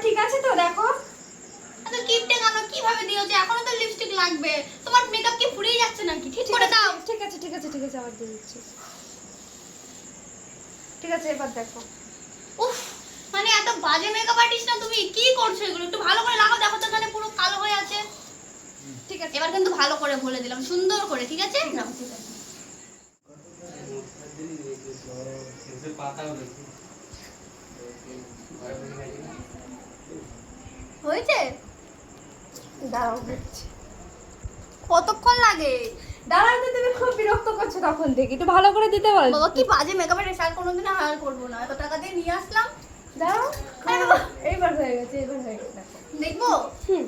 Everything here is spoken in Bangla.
ঠিক আছে তো দেখো। আচ্ছা কিপটে কেন কিভাবে দিয়েছো? এখনো তো লিপস্টিক লাগবে। তোমার মেকআপ কি ফুরিয়ে যাচ্ছে নাকি? ঠিক করে দাও। ঠিক আছে ঠিক আছে ঠিক আছে, আবার দিয়ে দিচ্ছি। ঠিক আছে এবার দেখো। উফ, মানে এত বাজে মেকআপ আর্টিস্ট না তুমি? কি করছো এগুলো? একটু ভালো করে লাগাও, দেখো তো এখানে পুরো কালো হয়ে আছে। ঠিক আছে এবার কিন্তু ভালো করে বলে দিলাম, সুন্দর করে, ঠিক আছে? নাও। ঠিক আছে। হয়েছে? দাঁড়াও দেখছি। কতক্ষণ লাগে? দাঁড়াতে তুমি খুব বিরক্ত করছো তখন থেকে, একটু ভালো করে দিতে বল। বাবা কি বাজে মেকআপ আর্টিস্ট, আর কোনোদিন হায়ার করবো না। এত টাকা দিয়ে নিয়ে আসলাম। দাঁড়াও। আরে বাবা। এইবার হয়ে গেছে, এইবার হয়ে গেছে দেখো। দেখবো? হুম।